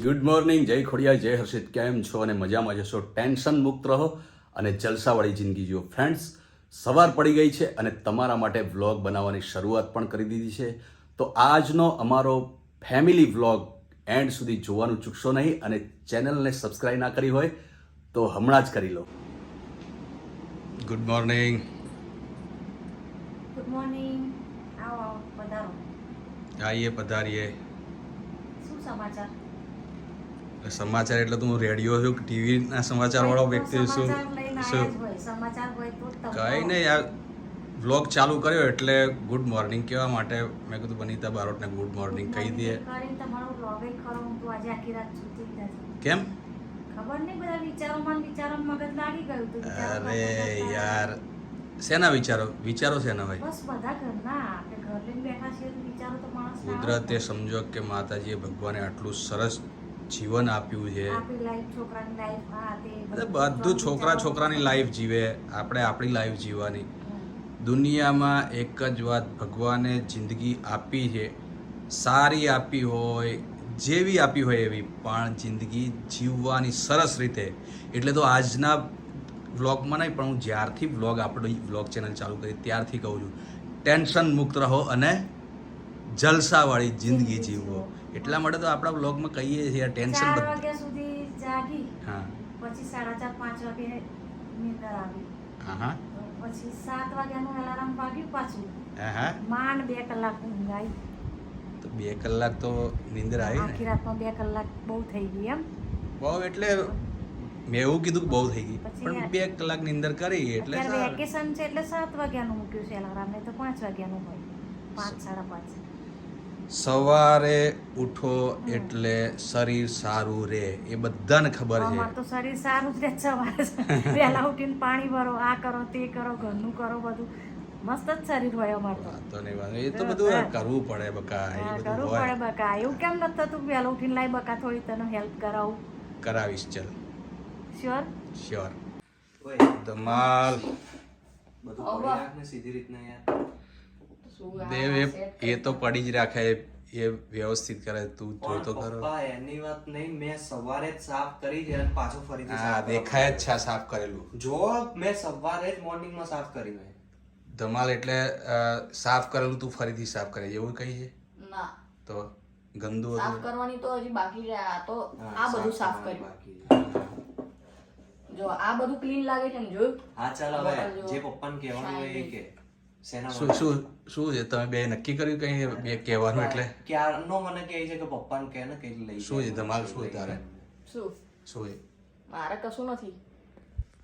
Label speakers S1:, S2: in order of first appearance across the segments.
S1: Good morning, જય ખોડિયા, જય હર્ષિત. કેમ છો અને મજામાં જશો? ટેન્શન મુક્ત રહો અને જલસાવાળી જિંદગી જીવો. ફ્રેન્ડ્સ, સવાર પડી ગઈ છે અને તમારા માટે વ્લોગ બનાવવાની શરૂઆત પણ કરી દીધી છે. તો આજનો અમારો ફેમિલી વ્લોગ એન્ડ સુધી જોવાનું ચૂકશો નહીં અને ચેનલને સબસ્ક્રાઇબ ના કરી હોય તો હમણાં જ કરી લો. Good morning.
S2: Good morning. આવો પધારો.
S1: આઈએ પધારીએ.
S2: શું સમાચાર?
S1: સમાચાર એટલે તું રેડિયો છું કે ટીવીના સમાચાર વાળો વ્યક્તિ છું?
S2: સમાચાર લઈને આયા જ હોય. સમાચાર હોય તો જ તમે
S1: કંઈ નહીં યાર, વ્લોગ ચાલુ કર્યો એટલે ગુડ મોર્નિંગ કહેવા માટે મેં કીધું બનીતા બારોટને ગુડ મોર્નિંગ કહી દઈએ.
S2: કરીને તમારો વ્લોગ ખરો. હું તો આજે આખી રાત સૂતી જ નથી.
S1: કેમ?
S2: ખબર નહીં, બધા વિચારોમાં મગજ લાગી ગયું હતું. વિચારો
S1: અરે
S2: કરતા
S1: યાર, શેના વિચારો? વિચારો શેના ભાઈ?
S2: બસ બધા ઘરના આપણે ઘર લઈને બેઠા છીએ તો વિચારો તો માણસ
S1: કુદરતે સમજો કે માતાજીએ ભગવાને આટલું સરસ જીવન આપ્યું છે.
S2: આપણી લાઈફ, છોકરાની લાઈફ, આ તે
S1: બધું છોકરાની લાઈફ જીવે, આપણે આપણી લાઈફ જીવવાની. દુનિયામાં એક જ વાત, ભગવાને જિંદગી આપી છે, સારી આપી હોય, જેવી આપી હોય એવી, પણ જિંદગી જીવવાની સરસ રીતે. એટલે તો આજના વ્લોગમાં નહીં, પણ હું જ્યારથી આપણી વ્લોગ ચેનલ ચાલુ કરી ત્યારથી કહું છું, ટેન્શન મુક્ત રહો અને જલસાવાળી જિંદગી જીવો. એટલા માટે તો આપણા વ્લોગમાં કહીએ છીએ ટેન્શન
S2: 4 વાગ્યા સુધી જાગી,
S1: હા
S2: પછી 4:30 5 વાગે નીંદર આવી,
S1: હા
S2: પછી 7 વાગ્યાનું અલાર્મ વાગ્યું પાછું,
S1: હા
S2: માંડ 2 કલાક ઊંઘ આવી.
S1: તો 2 કલાક તો નીંદર આવી
S2: આખી
S1: ને.
S2: રાતમાં 2 કલાક બહુ થઈ ગઈ એમ.
S1: બહુ એટલે મેં એવું કીધું કે બહુ થઈ ગઈ,
S2: પછી
S1: પણ 2 કલાક નીંદર કરી એટલે
S2: અત્યારે
S1: સારું.
S2: વેકેશન છે એટલે 7 વાગ્યાનું મૂક્યું છે અલાર્મ, નહીં તો 5 વાગ્યાનું હોય, 5 5:30.
S1: સવારે ઉઠો એટલે શરીર સારું રહે, એ બધાને ખબર છે.
S2: અમારે તો શરીર સારું જ રહે. સવારે વહેલા ઉઠીને પાણી ભરો, આ કરો તે કરો, ઘરનું કરો, બધું મસ્ત જ શરીર હોય અમારે તો.
S1: તો નહીં વાત, એ તો બધું કરવું પડે બકા, એ
S2: હા,
S1: બધું
S2: કરવું
S1: હોય.
S2: પડે બકા. એવું કેમ નથી થતું? વહેલા ઉઠીને લાઈ બકા, થોડી તને હેલ્પ કરાવું.
S1: કરાવીશ, ચલ
S2: શ્યોર.
S1: શ્યોર. ધમાલ દેવ એ તો પડી જ રાખે, એ વ્યવસ્થિત કરે. તું જોતો ખરો?
S3: પપ્પા એની વાત નહીં, મેં સવારે જ સાફ કરી છે અને પાછું ફરીથી
S1: હા,
S3: સાફ
S1: દેખાય જ છે સાફ કરેલું.
S3: જો મેં સવારે જ મોર્નિંગમાં સાફ કરી મેં.
S1: ધમાલ એટલે સાફ કરેલું તું ફરીથી સાફ કરે એવું કહી છે?
S4: ના,
S1: તો ગંદુ
S4: સાફ
S1: હતું.
S4: કરવાની તો હજી બાકી છે. આ તો
S3: હા,
S4: આ બધું સાફ
S3: કરવાનું
S4: કર્યું.
S3: બાકી છે.
S4: જો આ બધું ક્લીન લાગે છે ને, જોયું?
S3: હા ચાલ, હવે
S4: બોટલ જો.
S3: જે પપ્પાને કહેવાનું હોય એ કે શેના
S1: શું
S3: માટે?
S1: શું શું છે? તમે બે નક્કી કર્યું કઈ બે કહેવાનું એટલે
S3: ક્યારનો મને કહે છે કે પપ્પાને કહે ને કઈ લઈ
S1: શું છે? ધમાલ શું છે તારે?
S4: શું?
S1: શું છે?
S4: મારે કશું નથી.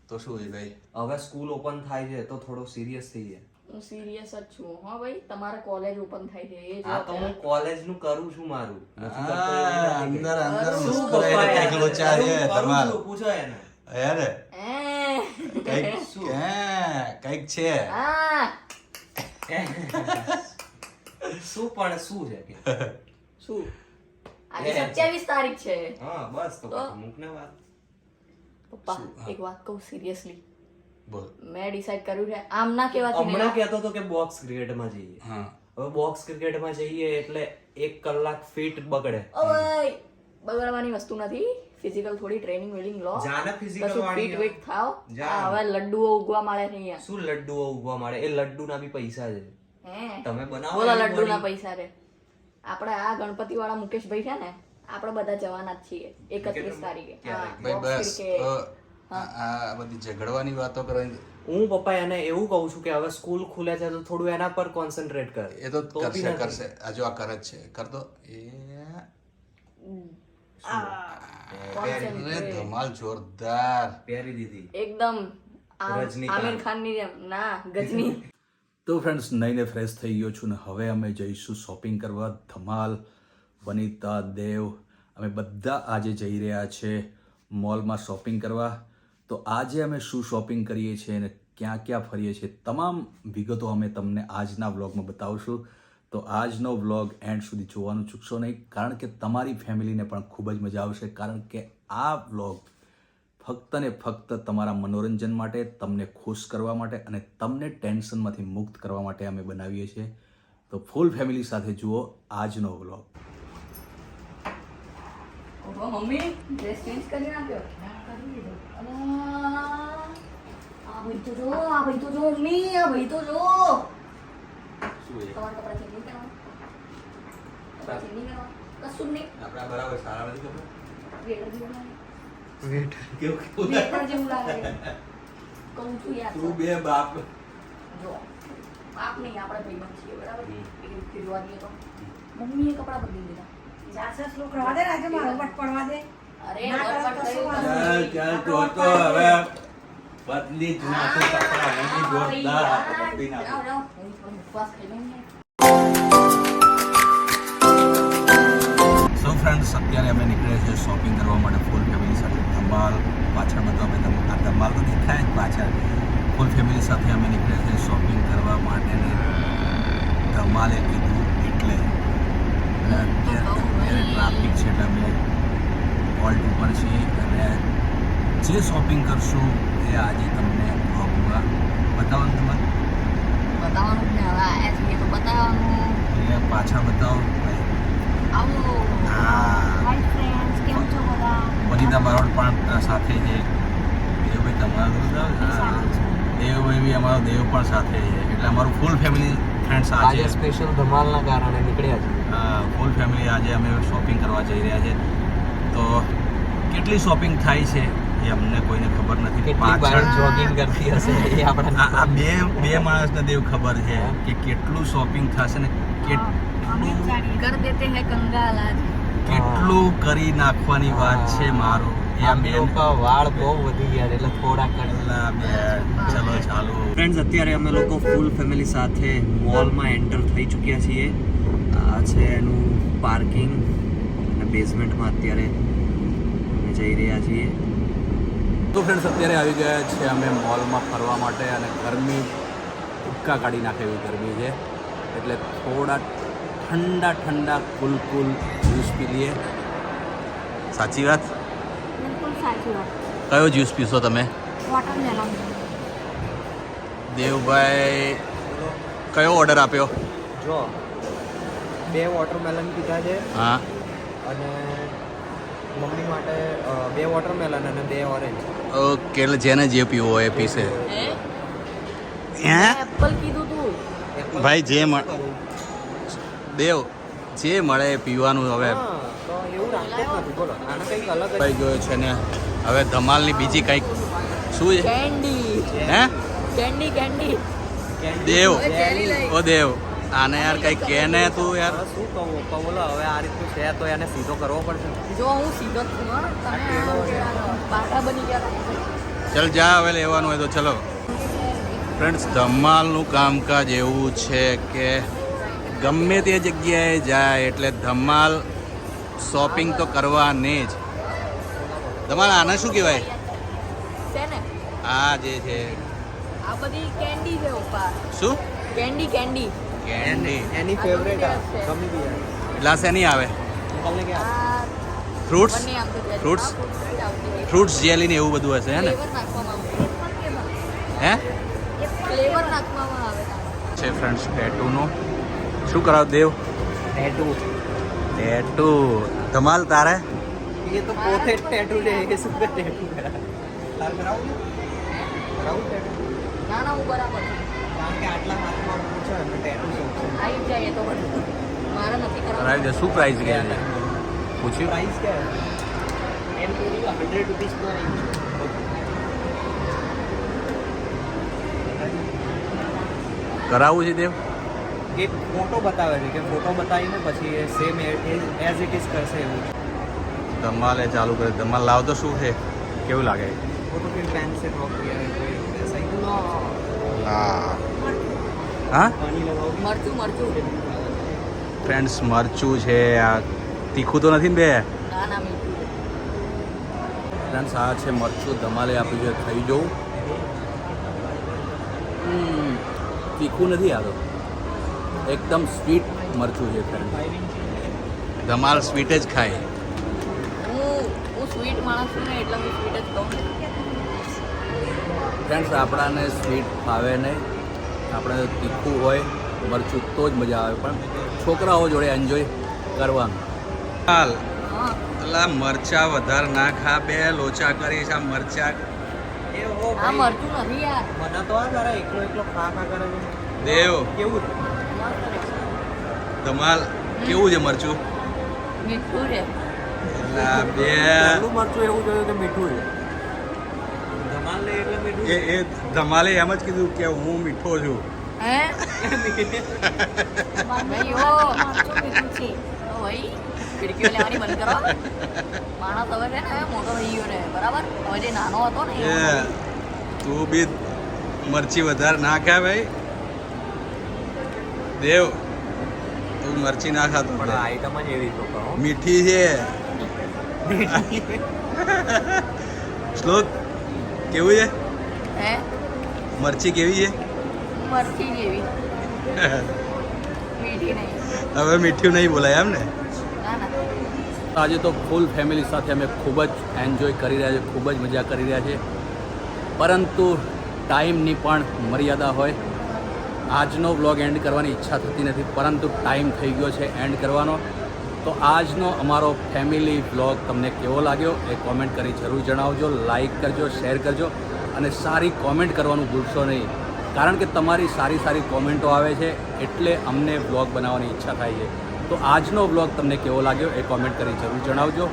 S1: તો શું છે ભાઈ?
S3: હવે સ્કૂલ ઓપન થાય છે તો થોડો સિરિયસ થઈ જાય.
S4: હું સિરિયસ જ છું. હા ભાઈ, તમારે કોલેજ ઓપન થાય છે એ
S3: હા તો હું કોલેજ નું કરું છું મારું. નથી કરતો એવું
S1: આ,
S3: નથી કે-
S1: અંદર અંદર
S3: શું
S1: મુસ્કુરાઈને
S3: પપ્પા
S1: કંઈક
S3: યાર?
S1: લોચા છે
S3: કરું
S1: ધમાલ.
S3: છું, પૂછો એને.
S1: યાર
S4: હે.
S1: કંઈક
S3: શું?
S1: કંઈક છે.
S4: હા.
S3: શું પણ શું છે કે?
S4: શું? આજે 27 તારીખ છે.
S3: હા બસ તો
S4: તો?
S3: પછી મૂક ને વાત.
S4: પપ્પા, એક વાત કહું સિરિયસલી,
S1: બોલ.
S4: મેં ડિસાઈડ કર્યું છે. આમ ના કહેવાથી
S3: હમણાં
S4: નહીં.
S3: કહેતો હતો કે બોક્સ ક્રિકેટમાં જઈએ.
S1: હા
S3: હવે બોક્સ ક્રિકેટમાં જઈએ એટલે 1 કલાક ફીટ બગડે.
S4: ઓય, બગડવાની વસ્તુ નથી. ફિઝિકલ થોડી ટ્રેનિંગ વેનિંગ લો.
S3: જાને physical
S4: કશું
S3: વાળી
S4: ફિટ વેટ થાવ.
S3: જા.
S4: આ હવે લડ્ડુઓ ઉગવા મળે છે અહીંયા.
S3: શું લડ્ડુઓ ઉગવા મળે? એ લડ્ડુના બી પૈસા છે.
S4: હે?
S3: તમે બનાવો
S4: બોલો,
S3: એની
S4: લડ્ડુના
S3: body.
S4: પૈસા રે. આપણે આ ગણપતિ વાળા મુકેશભાઈ છે ને, આપણે બધા જવાના જ છીએ 31 તારીખે.
S3: ક્યારે?
S4: હા,
S1: ભાઈ
S4: box
S1: બસ
S4: cricket.
S1: આ બધી ઝઘડવાની વાતો કરે
S3: હું પપ્પા એને એવું કહું છું કે હવે સ્કૂલ ખુલે છે તો થોડું એના પર કોન્સન્ટ્રેટ કર.
S1: એ તો
S3: બી
S1: કરશે
S3: નથી.
S1: કરશે. આ જો આ કરે જ છે, કર દો. એ અરે ધમાલ જોરદાર.
S3: પહેરી દીધી.
S4: એકદમ
S3: રજનીકાંત.
S4: આમિર ખાન ની જેમ. ના, ગજની.
S1: તો ફ્રેન્ડ્સ, નઈને ફ્રેશ થઈ ગયો છું ને હવે અમે જઈશું શોપિંગ કરવા. ધમાલ, વનિતા, દેવ, અમે બધા આજે જઈ રહ્યા છે મોલમાં શોપિંગ કરવા. તો આજે અમે શું શોપિંગ કરીએ છીએ અને ક્યાં ક્યાં ફરીએ છીએ તમામ વિગતો અમે તમને આજના વ્લોગમાં બતાવશું. તો આજનો વ્લોગ એન્ડ સુધી જોવાનું ચૂકશો નહીં, કારણ કે તમારી ફેમિલીને પણ ખૂબ જ મજા આવશે. કારણ કે આ વ્લોગ ફક્ત ને ફક્ત તમારા મનોરંજન માટે, તમને ખુશ કરવા માટે અને તમને ટેન્શનમાંથી મુક્ત કરવા માટે અમે બનાવીએ છીએ. તો ફૂલ ફેમિલી સાથે જુઓ આજનો વ્લોગ.
S4: ઓહો, મમ્મી ડ્રેસ ચેન્જ કરી નાખ્યો. અલા, આ ભાઈ તો જો મમ્મી, આ ભાઈ તો જો. તમારા કપડાં ચેન્જ નહીં કરવાના? કપડાં ચેન્જ નહીં કરવાના? કશું જ નહીં.
S1: આપણા બરાબર સારા નથી ખબર
S4: વેટર જેવું લાગે.
S1: કેવું
S4: વેટર જેવું લાગે. કહું છું યાર.
S1: તું બે બાપ
S4: જો બાપ નહીં, આપણે ભાઈબંધ છીએ, બરાબર? એ રીતે જોવા દઈએ તો મમ્મીએ કપડાં બદલી દીધા.
S2: જાસસ લોક રવા દે આજે મારો વટ પડવા દે.
S4: અરે
S2: ના કરો
S4: વટ
S2: તો
S4: થયું.
S2: શું
S1: ચાલ ચાલ તો હવે બદલી જ નાખો કપડા એની જોરદાર બદલી નાખો
S4: ઉપવાસ ખાઈ લઉં ને.
S1: સો ફ્રેન્ડ્સ અત્યારે અમે નીકળ્યા છીએ શોપિંગ કરવા માટે ફૂલ ફેમિલી સાથે ધમાલ પાછળ બધું અમે આ ધમાલ તો દેખાય જ પાછળ ફૂલ ફેમિલી સાથે અમે નીકળ્યા છીએ શોપિંગ કરવા માટે ને ધમાલે કીધું એટલે અત્યારે ટ્રાફિક છે એટલે અમે ઓલ્ટ ઉપર છીએ અને જે શોપિંગ કરશું એ આજે તમને બ્લોગમાં બતાવવાનું તમારે
S4: બતાવવાનું જ ને, હવે આયા છીએ તો બતાવવાનું.
S1: એટલે પાછળ બતાવો ભાઈ
S4: આવો.
S1: હા
S2: હાય ફ્રેન્ડ્સ, કેમ છો બધા?
S1: વનિતા બારોટ પણ સાથે છે દેવભાઈ તમારું દેવભાઈ બી અમારો દેવ પણ સાથે છે એટલે અમારું ફૂલ ફેમિલી ફ્રેન્ડ્સ
S3: આજે
S1: આજે
S3: સ્પેશિયલ ધમાલના કારણે નીકળ્યા છે.
S1: ફૂલ ફેમિલી આજે અમે શોપિંગ કરવા જઈ રહ્યા છે તો કેટલી શોપિંગ થાય છે એ અમને કોઈને ખબર નથી
S3: કેટલી બાર જોગિંગ કરતી હશે એ આપણે
S1: આ બે માણસને દેવ ખબર છે કે કેટલું શોપિંગ થશે ને
S2: અમે જ જાણીએ.
S4: કર દેતે હે કંગાલ આજ.
S1: કેટલું કરી નાખવાની વાત છે મારું એ
S3: આમ
S1: બેન
S3: લોકો વાળ બહુ વધી ગયા છે, એટલે થોડા કરી.
S1: અલ્લા બેન ચલો ચાલુ
S3: ફ્રેન્ડ્સ અત્યારે અમે લોકો ફૂલ ફેમિલી સાથે મોલમાં એન્ટર થઈ ચૂક્યા છીએ. આ છે એનું પાર્કિંગ અને બેઝમેન્ટમાં અત્યારે અમે જઈ રહ્યા છીએ.
S1: તો ફ્રેન્ડ્સ અત્યારે આવી ગયા છે અમે મોલમાં ફરવા માટે અને ગરમી ઉબકા કાઢી નાખે એવી ગરમી છે એટલે થોડા ઠંડા કુલ જ્યુસ પી લઈએ. સાચી વાત?
S2: બિલકુલ સાચી વાત.
S1: કયો જ્યુસ પીશો તમે?
S2: વોટરમેલન.
S1: દેવભાઈ કયો ઓર્ડર આપ્યો?
S3: જો 2 વોટરમેલન પીધા છે
S1: હા
S3: અને મમ્મી માટે 2 વોટરમેલન અને 2 ઓરેન્જ.
S1: ઓકે એટલે જેને જે પીવો હોય એ પીશે. હે
S4: એપલ કીધું તું.
S1: ભાઈ જે દેવ જે મળે એ પીવાનું હવે
S3: હા, તો એવું રાખતો જ નથી. બોલો આને કંઈક અલગ જ
S1: ભાઈ ગયો છે ને હવે ધમાલની બીજી કંઈક શું છે
S4: કેન્ડી.
S1: હે
S4: કેન્ડી.
S1: દેવ
S4: હવે ચેરી લઈ.
S1: ઓ દેવ આને યાર કંઈક કહે ને તું યાર
S3: હવે શું કહું બોલો, હવે આ રીતનું છે તો એને સીધો કરવો પડશે.
S4: જો હું સીધો જ છું, હં. તમે બાધા બની ગયા.
S1: ચલ જા હવે લેવાનું હોય તો ચલો. ફ્રેન્ડ્સ ધમાલનું કામકાજ એવું છે કે ગમે તે જગ્યાએ જાય એટલે ધમાલ શોપિંગ તો કરવાની જ. ધમાલ આને શું કહેવાય?
S4: છે ને
S1: આ જે છે
S4: આ બધી કેન્ડી છે ઉપર.
S1: શું
S4: કેન્ડી
S1: કેન્ડી
S3: એની ફેવરેટ ગમી બી જાય.
S1: એટલા શેની આવે?
S3: તમને કે
S4: આ
S1: ફ્રૂટ્સ
S4: બંને આમ તો છે.
S1: Fruits?
S4: આ fruits આવતી હોય.
S1: ફ્રૂટ્સ જેલી ને એવું બધું હશે હે ને?
S4: ફ્લેવર નાખવામાં આવે.
S1: હે
S4: ફ્લેવર નાખવામાં આવે.
S1: છે ફ્રેન્ડ્સ ટેટુનું શું કરાવ દેવ? ટેટુ ધમાલ તારે
S3: એ તો પોતે ટેટુ છે, એ શું કે ટેટુ કરાવે? તાર કરાવું ટેટુ?
S4: ના હું બરાબર છું.
S3: કારણ કે આટલા હાથમાં પૂછો ને ટેટુ શું છે?
S4: આવી જ જાય એ તો બધું. મારે નથી
S1: કરાવી
S4: કરાવવું.
S1: દે. શું પ્રાઇસ કહે છે પૂછ્યું?
S3: પ્રાઇસ क्या है? एम टू 100 रुपीस पर इंच.
S1: કરાવવું છે દેવ?
S3: એ ફોટો બતાવે છે કે ફોટો બતાવીને પછી એ સેમ એઝ ઇટ ઇઝ કરશે એવું.
S1: ધમાલે ચાલુ કરે. ધમાલ લાવ તો શું છે કેવું લાગે?
S3: वो तो फिर पैन से ड्रॉप किया है कोई ऐसा ही.
S1: હા હા
S3: पानी लगाओ.
S4: મરચું
S1: ફ્રેન્ડ્સ મરચું છે આ તીખું તો નથી ને બે?
S4: ના મીઠું.
S1: ફ્રેન્ડ્સ આ છે મરચું ધમાલે આપ્યું છે ખાઈ જવું. તીખું નથી આ તો એકદમ સ્વીટ મરચું છે ફ્રેન્ડ. ધમાલ સ્વીટ જ ખાય.
S4: હું સ્વીટ માણસ છું ને એટલે હું સ્વીટ જ કહું.
S1: ફ્રેન્ડ્સ આપણાને સ્વીટ ફાવે નહીં, આપણે તીખું હોય મરચું તો જ મજા આવે, પણ છોકરાઓ જોડે એન્જોય કરવાનું. હાલ
S4: હા
S1: અલા મરચા વધારે ના ખા, બે લોચા કરીશ આ મરચા.
S2: આ મરચું નથી યાર.
S3: મને તો આ જરા એકલો ખા કરે છે.
S1: દેવ
S3: કેવું
S1: ધમાલ કેવું છે મરચું?
S2: મીઠું છે.
S1: અલા બે
S3: પહેલું મરચું એવું જોયું કે મીઠું છે. ધમાલ લે એટલે મીઠું.
S1: એ ધમાલે એમ જ કીધું કે હું મીઠો છું.
S2: હે ભાઈ ઓ મરચું મીઠું છે.
S4: તો ભાઈ ખીડકીઓ લેવાની બંધ કરો. માણસ હવે છે ને હવે મોટો થઈ ગયો છે બરાબર. હવે જે નાનો હતો ને
S1: એ તું બી મરચી વધારે ના ખા ભાઈ. દેવ તું મરચી ના ખાતો
S3: પણ આઈટમ જ એવી તો કહો.
S1: મીઠી છે. શ્લોક કેવું છે?
S4: હે
S1: મરચી કેવી છે?
S4: મરચી જેવી મીઠી નહીં.
S1: હવે મીઠું નહીં બોલાય એમ ને?
S4: ના ના
S1: આજે તો ફૂલ ફેમિલી સાથે અમે ખૂબ જ એન્જોય કરી રહ્યા છીએ, ખૂબ જ મજા કરી રહ્યા છીએ, પરંતુ ટાઈમની પણ મર્યાદા હોય. આજનો વ્લોગ એન્ડ કરવાની ઈચ્છા થતી નથી, પરંતુ ટાઈમ થઈ ગયો છે એન્ડ કરવાનો. તો આજનો અમારો ફેમિલી વ્લોગ તમને કેવો લાગ્યો એ કોમેન્ટ કરી જરૂર જણાવજો. લાઈક કરજો, શેર કરજો અને સારી કોમેન્ટ કરવાનું ભૂલશો નહીં, કારણ કે તમારી સારી સારી કોમેન્ટો આવે છે એટલે અમને વ્લોગ બનાવવાની ઈચ્છા થાય છે. તો આજનો વ્લોગ તમને કેવો લાગ્યો એ કોમેન્ટ કરી જરૂર જણાવજો.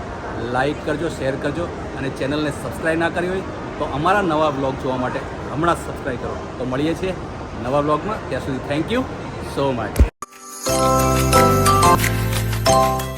S1: લાઈક કરજો, શેર કરજો અને ચેનલને સબસ્ક્રાઈબ ના કરી હોય તો અમારા નવા વ્લોગ જોવા માટે હમણાં જ સબસ્ક્રાઈબ કરો. તો મળીએ છીએ નવા વ્લોગમાં. ત્યાં સુધી થેન્ક યુ સો મચ.